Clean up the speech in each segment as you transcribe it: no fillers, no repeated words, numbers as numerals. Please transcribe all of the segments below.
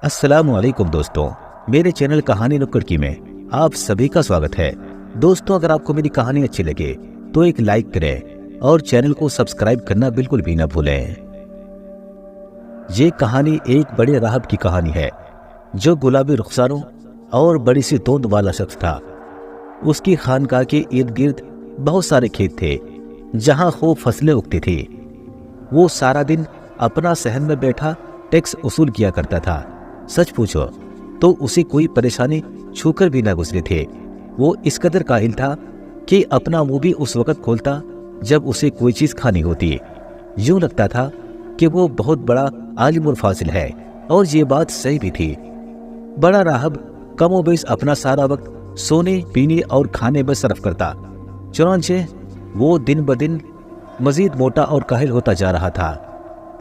अस्सलाम वालेकुम दोस्तों, मेरे चैनल कहानी नुक्कड़ की में आप सभी का स्वागत है। दोस्तों, अगर आपको मेरी कहानी अच्छी लगे तो एक लाइक करें और चैनल को सब्सक्राइब करना बिल्कुल भी न भूलें। ये कहानी एक बड़े राहब की कहानी है जो गुलाबी रुखसारों और बड़ी सी तोंद वाला शख्स था। उसकी खानकाह के इर्द गिर्द बहुत सारे खेत थे जहां खूब फसलें उगती थी। वो सारा दिन अपना सहन में बैठा टैक्स वसूल किया करता था। सच पूछो तो उसे कोई परेशानी छूकर भी न गुजरे थे। वो इस कदर काहिल था कि अपना मुंह भी उस वक्त खोलता जब उसे कोई चीज खानी होती। यूं लगता था कि वो बहुत बड़ा आलिम और फासिल है, और ये बात सही भी थी। बड़ा राहब कमोबेश अपना सारा वक्त सोने पीने और खाने में सर्फ करता। चुनांचे वो दिन ब दिन मजीद मोटा और काहिल होता जा रहा था।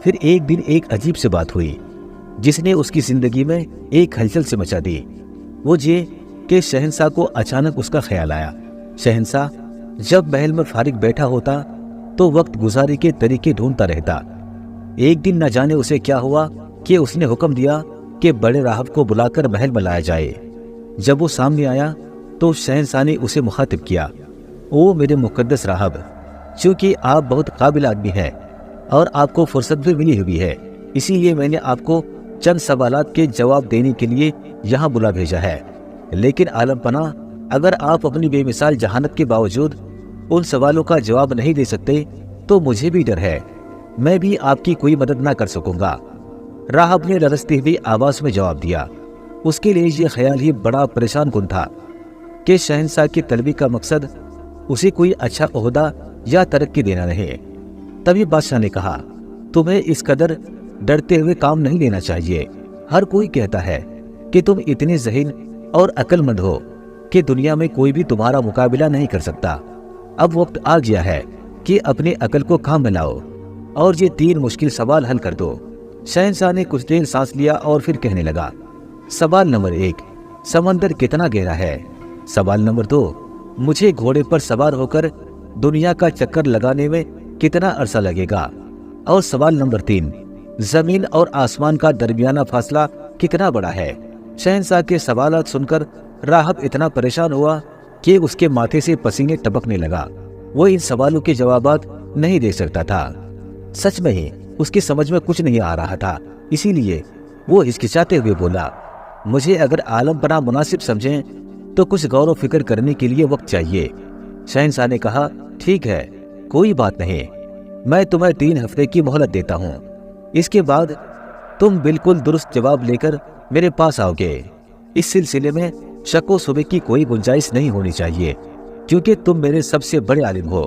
फिर एक दिन एक अजीब सी बात हुई जिसने उसकी जिंदगी में एक हलचल से मचा दी। वो ये कि शहंशाह को अचानक उसका ख्याल आया। शहंशाह जब महल में फारिग बैठा होता तो वक्त गुजारी के तरीके ढूंढता रहता। एक दिन न जाने उसे क्या हुआ कि उसने हुक्म दिया कि बड़े राहब को बुलाकर महल में लाया जाए। जब वो सामने आया तो शहंशाह ने उसे मुखातिब किया, ओ मेरे मुकद्दस राहब, चूंकि आप बहुत काबिल आदमी हैं और आपको फुर्सत भी मिली हुई है, इसीलिए मैंने आपको चंद सवालात के जवाब देने के लिए यहाँ बुला भेजा है। लेकिन आलम पनाह, अगर आप अपनी बेमिसाल जहानत के बावजूद उन सवालों का जवाब नहीं दे सकते तो मुझे भी डर है मैं भी आपकी कोई मदद ना कर सकूंगा। राहब ने लरजती हुई आवाज में जवाब दिया। उसके लिए ये ख्याल ही बड़ा परेशान कुन था कि शहंशाह की तलबी का मकसद उसे कोई अच्छा ओहदा या तरक्की देना नहीं। तभी बादशाह ने कहा, तुम्हें इस कदर डरते हुए काम नहीं लेना चाहिए। हर कोई कहता है कि तुम इतने ज़हीन और अक्लमंद हो कि दुनिया में कोई भी तुम्हारा मुकाबला नहीं कर सकता। अब वक्त आ गया है कि अपने अकल को काम में लाओ और ये 3 मुश्किल सवाल हल कर दो। शहंशाह ने कुछ देर सांस लिया और फिर कहने लगा, सवाल नंबर 1, समंदर कितना गहरा है? सवाल नंबर 2, मुझे घोड़े पर सवार होकर दुनिया का चक्कर लगाने में कितना अरसा लगेगा? और सवाल नंबर 3, जमीन और आसमान का दरमियाना फासला कितना बड़ा है? शहंशाह के सवालात सुनकर राहब इतना परेशान हुआ कि उसके माथे से पसीने टपकने लगा। वो इन सवालों के जवाबात नहीं दे सकता था। सच में ही उसकी समझ में कुछ नहीं आ रहा था, इसीलिए वो हिचकिचाते हुए बोला, मुझे अगर आलम पनाह मुनासिब समझें तो कुछ गौर व फिक्र करने के लिए वक्त चाहिए। शहंशाह ने कहा, ठीक है, कोई बात नहीं, मैं तुम्हें 3 हफ्ते की मोहलत देता हूँ। इसके बाद तुम बिल्कुल दुरुस्त जवाब लेकर मेरे पास आओगे। इस सिलसिले में शक व शुबे की कोई गुंजाइश नहीं होनी चाहिए, क्योंकि तुम मेरे सबसे बड़े आलिम हो,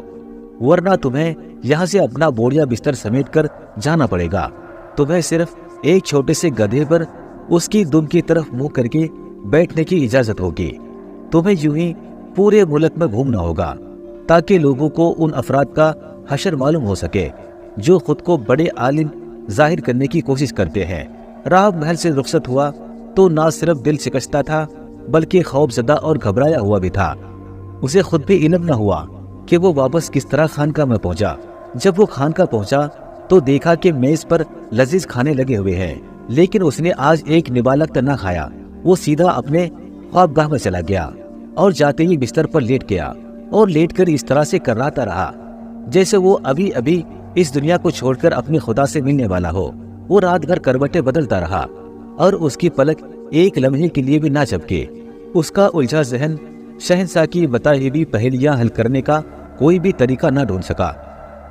वरना तुम्हें यहाँ से अपना बोरिया बिस्तर समेट कर जाना पड़ेगा। तुम्हें सिर्फ एक छोटे से गधे पर उसकी दुम की तरफ मुंह करके बैठने की इजाजत होगी। तुम्हें यूं ही पूरे मुल्क में घूमना होगा ताकि लोगों को उन अफराद का हशर मालूम हो सके जो खुद को बड़े आलिम जाहिर करने की कोशिश करते हैं। राहब महल से रुखसत हुआ तो ना सिर्फ दिल शिकस्ता था बल्कि खौफजदा और घबराया हुआ भी था। उसे खुद भी इल्म न हुआ कि वो वापस किस तरह खानका में पहुंचा। जब वो खानका पहुंचा तो देखा कि मेज पर लजीज खाने लगे हुए हैं, लेकिन उसने आज एक निबालक तक न खाया। वो सीधा अपने ख्वाबगाह में चला गया और जाते ही बिस्तर पर लेट गया और लेटकर इस तरह से कर्राता रहा जैसे वो अभी अभी इस दुनिया को छोड़कर अपने खुदा से मिलने वाला हो। वो रात भर करवटें बदलता रहा और उसकी पलक एक लम्हे के लिए भी ना झपके। उसका उलझा जहन शहंशाह की बताई हुई पहेलियां हल करने का कोई भी तरीका ना ढूंढ सका।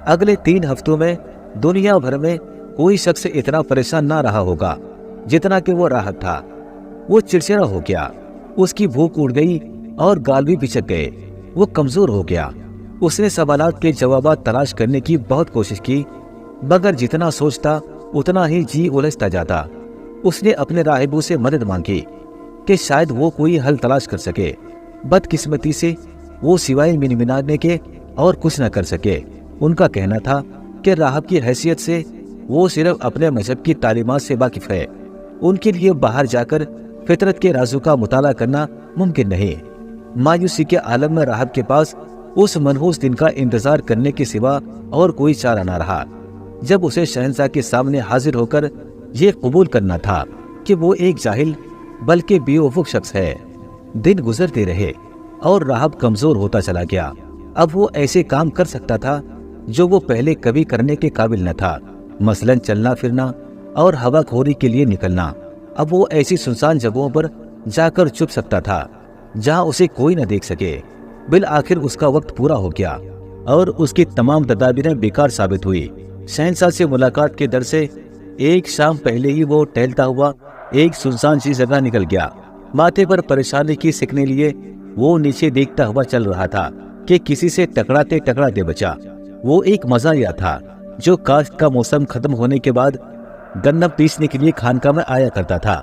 अगले 3 हफ्तों में दुनिया भर में कोई शख्स इतना परेशान ना रहा होगा जितना कि वो राहब था। वो चिड़चिड़ा हो गया, उसकी भूख उड़ गई और गाल भी पिचक गए। वो कमजोर हो गया। उसने सवालात के जवाबात तलाश करने की बहुत कोशिश की, मगर जितना सोचता उतना ही जी उलझता जाता। उसने अपने राहिबों से मदद मांगी कि शायद वो कोई हल तलाश कर सके। बदकिस्मती से वो सिवाय मिनमिनाने के और कुछ न कर सके। उनका कहना था कि राहब की हैसियत से वो सिर्फ अपने मजहब की तालीमात से वाकिफ है। उनके लिए बाहर जाकर फितरत के राजों का मुताला करना मुमकिन नहीं। मायूसी के आलम में राहब के पास उस मनहूस दिन का इंतजार करने के सिवा और कोई चारा न रहा जब उसे शहंशाह के सामने हाजिर होकर ये कबूल करना था कि वो एक जाहिल बल्कि बेवकूफ शख्स है। दिन गुजरते रहे और राहब कमजोर होता चला गया। अब वो ऐसे काम कर सकता था जो वो पहले कभी करने के काबिल न था, मसलन चलना फिरना और हवाखोरी के लिए निकलना। अब वो ऐसी सुनसान जगहों पर जाकर छुप सकता था जहां उसे कोई न देख सके। बिल आखिर उसका वक्त पूरा हो गया और उसकी तमाम तदाबीरें बेकार साबित हुई। शहंशाह से मुलाकात के डर से एक शाम पहले ही वो टहलता हुआ एक सुनसान सी जगह निकल गया। माथे पर परेशानी की सिकने लिए वो नीचे देखता हुआ चल रहा था कि किसी से टकराते टकराते बचा। वो एक मज़ारिया था जो काश्त का मौसम खत्म होने के बाद गन्ना पीसने के लिए खानका में आया करता था।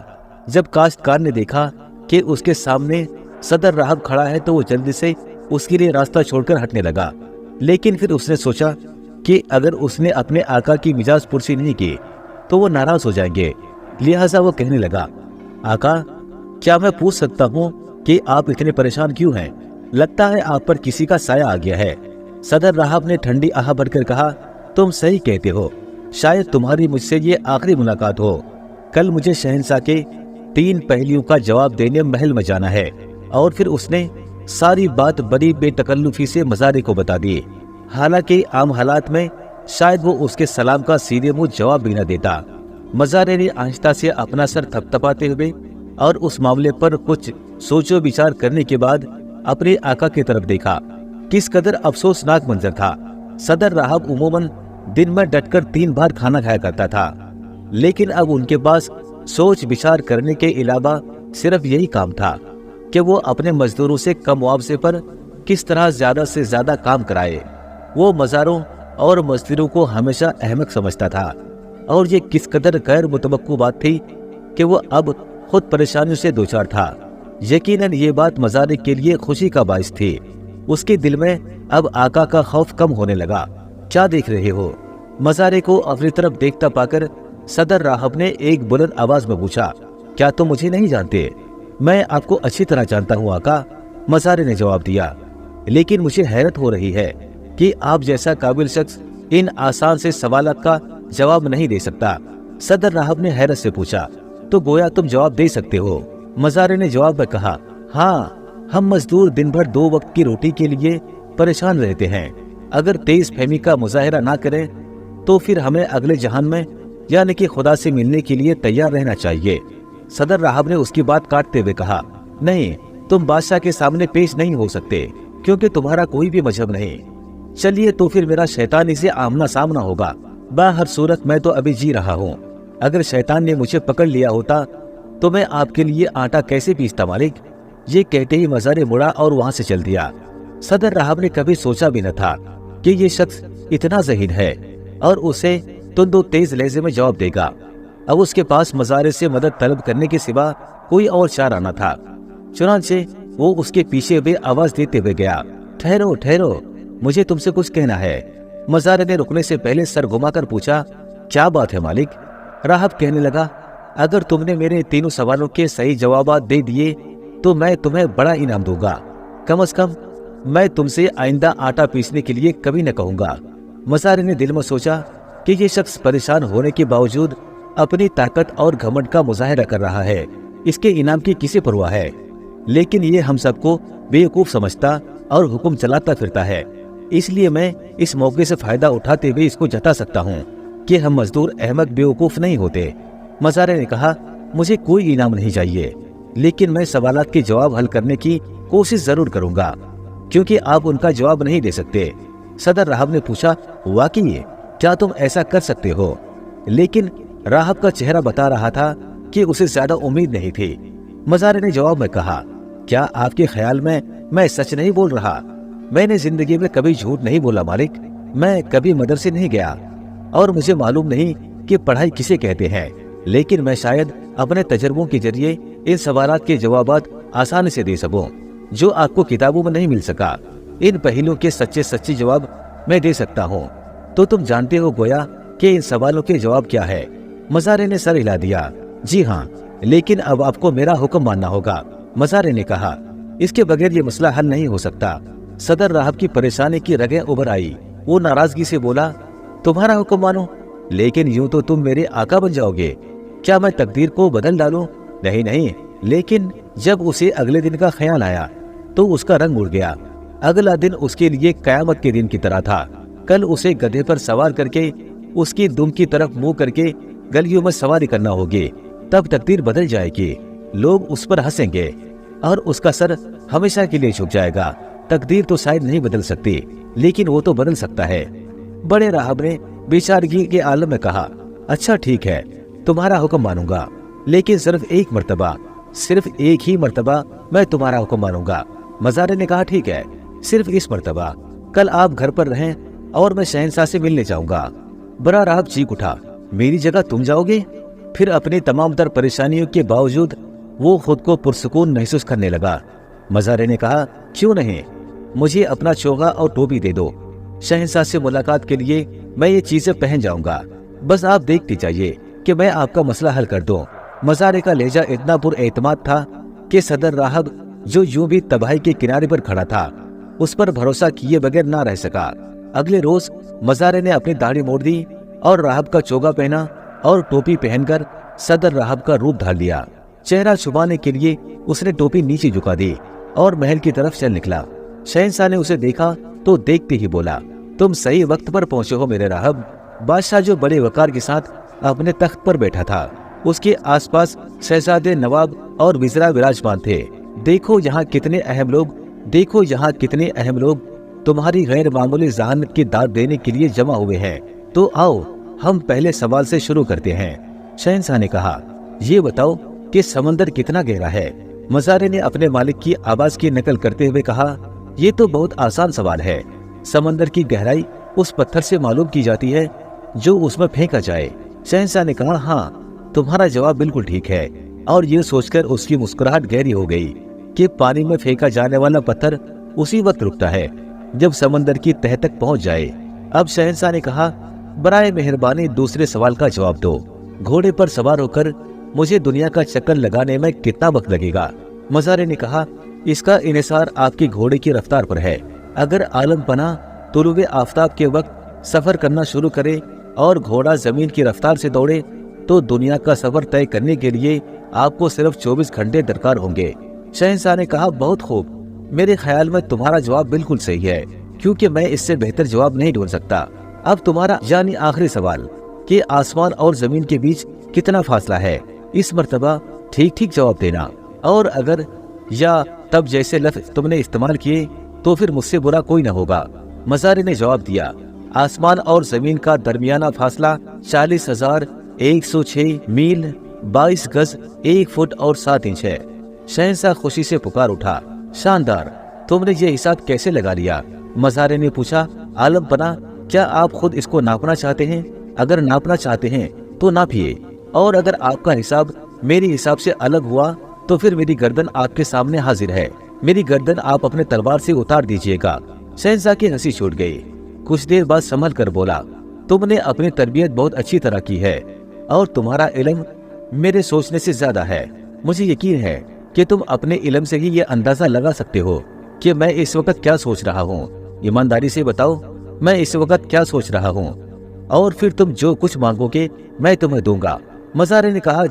जब काश्तकार ने देखा कि उसके सामने सदर राहब खड़ा है तो वो जल्दी से उसके लिए रास्ता छोड़कर हटने लगा। लेकिन फिर उसने सोचा कि अगर उसने अपने आका की मिजाज पुरसी नहीं की तो वो नाराज हो जाएंगे। लिहाजा वो कहने लगा, आका, क्या मैं पूछ सकता हूँ कि आप इतने परेशान क्यों हैं? लगता है आप पर किसी का साया आ गया है। सदर राहब ने ठंडी आह भरकर कहा, तुम सही कहते हो, शायद तुम्हारी मुझसे ये आखिरी मुलाकात हो। कल मुझे शहंशाह के 3 पहेलियों का जवाब देने महल में जाना है। और फिर उसने सारी बात बड़ी बेतकल्लुफी से मज़ारे को बता दी। हालांकि आम हालात में शायद वो उसके सलाम का सीधे मुंह जवाब भी न देता। मज़ारे ने आहिस्ता से अपना सर थपथपाते हुए और उस मामले पर कुछ सोचो विचार करने के बाद अपने आका की तरफ देखा। किस कदर अफसोसनाक मंजर था। सदर राहब उमूमन दिन में डटकर 3 बार खाना खाया करता था, लेकिन अब उनके पास सोच विचार करने के अलावा सिर्फ यही काम था कि वो अपने मजदूरों से कम मुआवजे पर किस तरह ज्यादा से ज्यादा काम कराए। वो मज़ारों और मजदूरों को हमेशा अहमक समझता था और ये किस कदर गैर मुतवक्को बात थी कि वो अब खुद परेशानियों से दो चार था। यकीनन ये बात मज़ारे के लिए खुशी का बाइस थी। उसके दिल में अब आका का खौफ कम होने लगा। क्या देख रहे हो? मज़ारे को अपनी तरफ देखता पाकर सदर राहब ने एक बुलंद आवाज में पूछा, क्या तुम मुझे नहीं जानते? मैं आपको अच्छी तरह जानता हूँ आका, मज़ारे ने जवाब दिया, लेकिन मुझे हैरत हो रही है कि आप जैसा काबिल शख्स इन आसान से सवालात का जवाब नहीं दे सकता। सदर राहब ने हैरत से पूछा, तो गोया तुम जवाब दे सकते हो? मज़ारे ने जवाब में कहा, हाँ, हम मजदूर दिन भर 2 वक्त की रोटी के लिए परेशान रहते हैं। अगर तेज फहमी का मुजाहिरा ना करें तो फिर हमें अगले जहान में यानी कि खुदा से मिलने के लिए तैयार रहना चाहिए। सदर राहब ने उसकी बात काटते हुए कहा, नहीं, तुम बादशाह के सामने पेश नहीं हो सकते क्योंकि तुम्हारा कोई भी मजहब नहीं। चलिए तो फिर मेरा शैतानी से आमना सामना होगा। बाहर सूरत मैं तो अभी जी रहा हूँ। अगर शैतान ने मुझे पकड़ लिया होता तो मैं आपके लिए आटा कैसे पीसता मालिक। ये कहते ही मज़ारे मुड़ा और वहां से चल दिया। सदर राहब ने कभी सोचा भी न था कि ये शख्स इतना ज़हीन है और उसे तुंदो तेज लहजे में जवाब देगा। अब उसके पास मज़ारे से मदद तलब करने के सिवा कोई और चारा न था। चुनांचे वो उसके पीछे वे आवाज देते हुए गया, ठहरो ठहरो, मुझे तुमसे कुछ कहना है। मज़ारे ने रुकने से पहले सर घुमाकर पूछा, क्या बात है मालिक? राहब कहने लगा, अगर तुमने मेरे 3 सवालों के सही जवाब दे दिए तो मैं तुम्हें बड़ा इनाम दूंगा। कम से कम मैं तुमसे आइंदा आटा पीसने के लिए कभी न कहूंगा। मज़ारे ने दिल में सोचा कि ये शख्स परेशान होने के बावजूद अपनी ताकत और घमंड का मुजाहिरा कर रहा है। इसके इनाम की किसे परवाह है? लेकिन ये हम सबको बेवकूफ समझता और हुक्म चलाता फिरता है। इसलिए मैं इस मौके से फायदा उठाते हुए इसको जता सकता हूँ कि हम मजदूर अहमक बेवकूफ नहीं होते। मज़ारे ने कहा, मुझे कोई इनाम नहीं चाहिए, लेकिन मैं सवालात के जवाब हल करने की कोशिश जरूर करूंगा क्योंकि आप उनका जवाब नहीं दे सकते। सदर राहब ने पूछा, वाकई क्या तुम ऐसा कर सकते हो? लेकिन राहब का चेहरा बता रहा था कि उसे ज्यादा उम्मीद नहीं थी। मज़ारे ने जवाब में कहा, क्या आपके ख्याल में मैं सच नहीं बोल रहा? मैंने जिंदगी में कभी झूठ नहीं बोला मालिक। मैं कभी मदरसे नहीं गया और मुझे मालूम नहीं कि पढ़ाई किसे कहते हैं, लेकिन मैं शायद अपने तजर्बों के जरिए इन सवालात के जवाबात आसानी से दे सकूं जो आपको किताबों में नहीं मिल सका। इन पहलुओं के सच्चे सच्चे जवाब मैं दे सकता हूँ। तो तुम जानते हो गोया कि इन सवालों के जवाब क्या है? मज़ारे ने सर हिला दिया, जी हाँ, लेकिन अब आपको मेरा हुक्म मानना होगा। मज़ारे ने कहा, इसके बगैर ये मसला हल नहीं हो सकता। सदर राहब की परेशानी की रगें उभर आई। वो नाराजगी से बोला, तुम्हारा हुक्म मानो, लेकिन यूं तो तुम मेरे आका बन जाओगे। क्या मैं तकदीर को बदल डालूं? नहीं नहीं। लेकिन जब उसे अगले दिन का ख्याल आया तो उसका रंग उड़ गया। अगला दिन उसके लिए कयामत के दिन की तरह था। कल उसे गधे पर सवार करके उसकी दुम की तरफ मुंह करके गलियों में सवारी करना होगी। तब तकदीर बदल जाएगी, लोग उस पर हंसेंगे और उसका सर हमेशा के लिए झुक जाएगा। तकदीर तो शायद नहीं बदल सकती, लेकिन वो तो बदल सकता है। बड़े राहब ने बेचारगी के आलम में कहा, अच्छा ठीक है, तुम्हारा हुक्म मानूंगा, लेकिन सिर्फ एक मर्तबा, सिर्फ एक ही मर्तबा मैं तुम्हारा हुक्म मानूंगा। मज़ारे ने कहा, ठीक है, सिर्फ इस मर्तबा। कल आप घर पर रहें और मैं शहंशाह से मिलने जाऊंगा। बड़ा राहब चीख उठा, मेरी जगह तुम जाओगे? फिर अपनी तमाम तर परेशानियों के बावजूद वो खुद को पुरसुकून महसूस करने लगा। मज़ारे ने कहा, क्यों नहीं, मुझे अपना चोगा और टोपी दे दो। शहंशाह से मुलाकात के लिए मैं ये चीजें पहन जाऊंगा। बस आप देखते जाइए कि मैं आपका मसला हल कर दूं। मज़ारे का लहजा इतना पुरएतमाद था कि सदर राहब, जो यूं भी तबाही के किनारे पर खड़ा था, उस पर भरोसा किए बगैर ना रह सका। अगले रोज मज़ारे ने अपनी दाढ़ी मोड़ दी और राहब का चोगा पहना और टोपी पहनकर सदर राहब का रूप धार लिया। चेहरा छुपाने के लिए उसने टोपी नीचे झुका दी और महल की तरफ चल निकला। शहंशाह ने उसे देखा तो देखते ही बोला, तुम सही वक्त पर पहुंचे हो मेरे राहब। बादशाह, जो बड़े वकार के साथ अपने तख्त पर बैठा था, उसके आसपास शहजादे, नवाब और विज़रा विराजमान थे। देखो यहाँ कितने अहम लोग, देखो यहाँ कितने अहम लोग तुम्हारी गैर मामूली ज़हानत की दाद देने के लिए जमा हुए हैं। तो आओ हम पहले सवाल से शुरू करते हैं। शहंशाह ने कहा, ये बताओ कि समंदर कितना गहरा है? मज़ारे ने अपने मालिक की आवाज की नकल करते हुए कहा, ये तो बहुत आसान सवाल है। समंदर की गहराई उस पत्थर से मालूम की जाती है जो उसमें फेंका जाए। शहंशाह ने कहा, हाँ, तुम्हारा जवाब बिल्कुल ठीक है। और ये सोचकर उसकी मुस्कुराहट गहरी हो गई कि पानी में फेंका जाने वाला पत्थर उसी वक्त रुकता है जब समंदर की तह तक पहुंच जाए। अब शहंशाह ने कहा, बराए मेहरबानी दूसरे सवाल का जवाब दो। घोड़े पर सवार होकर मुझे दुनिया का चक्कर लगाने में कितना वक्त लगेगा? मज़ारे ने कहा, इसका इन्हिसार आपकी घोड़े की रफ्तार पर है। अगर आलम पना तुलुए आफताब के वक्त सफर करना शुरू करे और घोड़ा जमीन की रफ्तार से दौड़े तो दुनिया का सफर तय करने के लिए आपको सिर्फ 24 घंटे दरकार होंगे। शहंशाह ने कहा, बहुत खूब, मेरे ख्याल में तुम्हारा जवाब बिल्कुल सही है, क्योंकि मैं इससे बेहतर जवाब नहीं ढूंढ सकता। अब तुम्हारा यानी आखिरी सवाल कि आसमान और जमीन के बीच कितना फासला है, इस मर्तबा ठीक ठीक जवाब देना। और अगर या तब जैसे लफ्ज तुमने इस्तेमाल किए तो फिर मुझसे बुरा कोई न होगा। मज़ारे ने जवाब दिया, आसमान और जमीन का दरमियाना फासला 40,106 मील 22 गज 1 फुट और 7 इंच है। शहंशाह खुशी से पुकार उठा, शानदार, तुमने ये हिसाब कैसे लगा लिया? मज़ारे ने पूछा, आलम पना, क्या आप खुद इसको नापना चाहते हैं? अगर नापना चाहते हैं तो नापिए, और अगर आपका हिसाब मेरे हिसाब से अलग हुआ तो फिर मेरी गर्दन आपके सामने हाजिर है। मेरी गर्दन आप अपने तलवार से उतार दीजिएगा। शहंशाह की हंसी छूट गई। कुछ देर बाद संभल कर बोला, तुमने अपनी तरबियत बहुत अच्छी तरह की है और तुम्हारा इल्म मेरे सोचने से ज्यादा है। मुझे यकीन है कि तुम अपने इल्म से ही ये अंदाजा लगा सकते हो कि मैं इस वक्त क्या सोच रहा हूँ। ईमानदारी से बताओ, मैं इस वक्त क्या सोच रहा हूँ, और फिर तुम जो कुछ मांगोगे मैं तुम्हें दूंगा। मज़ारे ने कहा,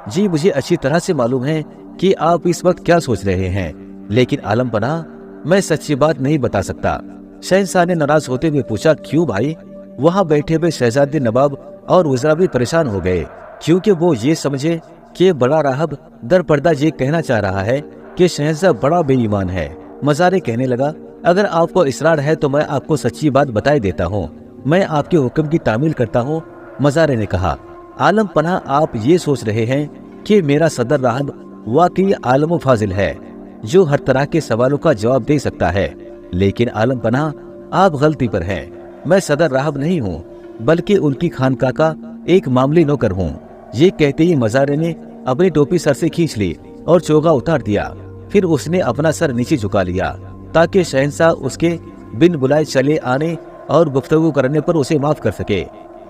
जी मुझे अच्छी तरह से मालूम है कि आप इस वक्त क्या सोच रहे हैं, लेकिन आलम पना, मैं सच्ची बात नहीं बता सकता। शहंशाह ने नाराज होते हुए पूछा, क्यों भाई? वहाँ बैठे हुए शहजादे, नवाब और वज़रा भी परेशान हो गए, क्योंकि वो ये समझे कि बड़ा राहब दर पर्दा ये कहना चाह रहा है कि शहंशाह बड़ा बेईमान है। मज़ारे कहने लगा, अगर आपको इसरार है तो मैं आपको सच्ची बात बताए देता हूँ, मैं आपके हुक्म की तामील करता हूँ। मज़ारे ने कहा, आलम पना, आप ये सोच रहे हैं कि मेरा सदर राहब वाकई आलम फाजिल है जो हर तरह के सवालों का जवाब दे सकता है, लेकिन आलम पना, आप गलती पर हैं। मैं सदर राहब नहीं हूँ, बल्कि उनकी खानका का एक मामूली नौकर हूँ। ये कहते ही मज़ारे ने अपनी टोपी सर से खींच ली और चोगा उतार दिया। फिर उसने अपना सर नीचे झुका लिया ताकि शहंशाह उसके बिन बुलाए चले आने और गुफ्तगू करने पर उसे माफ कर सके।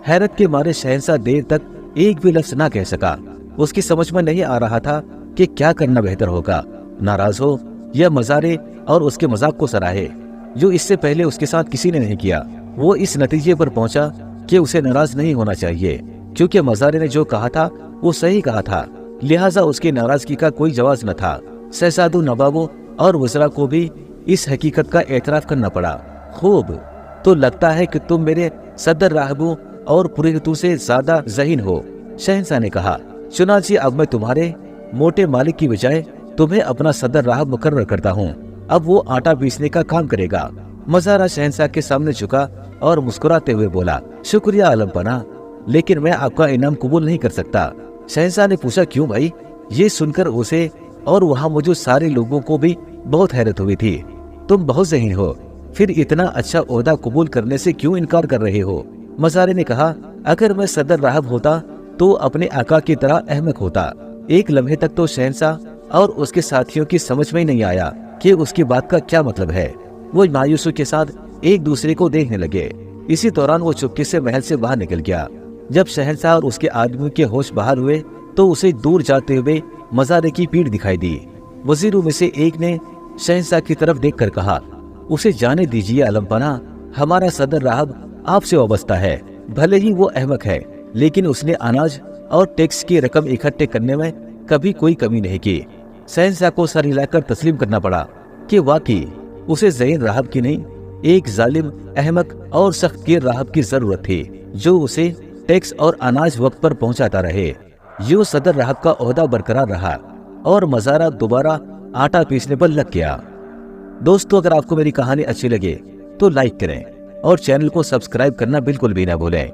हैरत के मारे शहंशाह देर तक एक भी लफ्ज ना कह सका। उसकी समझ में नहीं आ रहा था कि क्या करना बेहतर होगा, नाराज हो या मज़ारे और उसके मजाक को सराहे, जो इससे पहले उसके साथ किसी ने नहीं किया। वो इस नतीजे पर पहुंचा कि उसे नाराज नहीं होना चाहिए। क्योंकि मज़ारे ने जो कहा था वो सही कहा था, लिहाजा उसकी नाराजगी का कोई जवाब न था। शहजादों, नवाबों और वज़रा को भी इस हकीकत का एतराफ़ करना पड़ा। खूब, तो लगता है कि तुम मेरे सदर राहबों और पुरोहितों से ज्यादा ज़हीन हो, शहंशाह ने कहा। चुनांचे अब मैं तुम्हारे मोटे मालिक की बजाय तुम्हें अपना सदर राहब मुकर्रर करता हूँ। अब वो आटा पीसने का काम करेगा। मज़ारा शहंशाह के सामने झुका और मुस्कुराते हुए बोला, शुक्रिया आलम पना, लेकिन मैं आपका इनाम कबूल नहीं कर सकता। शहंशाह ने पूछा, क्यों भाई? ये सुनकर उसे और वहाँ मौजूद सारे लोगों को भी बहुत हैरत हुई थी। तुम बहुत ज़हीन हो, फिर इतना अच्छा ओहदा कबूल करने से क्यों इनकार कर रहे हो? मज़ारे ने कहा, अगर मैं सदर राहब होता तो अपने आका की तरह अहमक होता। एक लम्हे तक तो शहंशाह और उसके साथियों की समझ में ही नहीं आया कि उसकी बात का क्या मतलब है। वो मायूसी के साथ एक दूसरे को देखने लगे। इसी दौरान वो चुपके से महल से बाहर निकल गया। जब शहंशाह और उसके आदमियों के होश बाहर हुए तो उसे दूर जाते हुए मज़ारे की पीठ दिखाई दी। वजीरों में से एक ने शहंशाह की तरफ देखकर कहा, उसे जाने दीजिए आलमपना, हमारा सदर राहब आपसे वाबस्ता है। भले ही वो अहमक है, लेकिन उसने अनाज और टैक्स की रकम इकट्ठे करने में कभी कोई कमी नहीं की। शहंशाह को सर हिलाकर तस्लीम करना पड़ा कि वाकई उसे ज़हीन राहब की नहीं, एक जालिम, अहमक और सख्तगीर राहब की जरूरत थी, जो उसे टैक्स और अनाज वक्त पर पहुंचाता रहे। यूं सदर राहब का ओहदा बरकरार रहा और मज़ारा दोबारा आटा पीसने पर लग गया। दोस्तों, अगर आपको मेरी कहानी अच्छी लगे तो लाइक करें और चैनल को सब्सक्राइब करना बिल्कुल भी ना भूलें।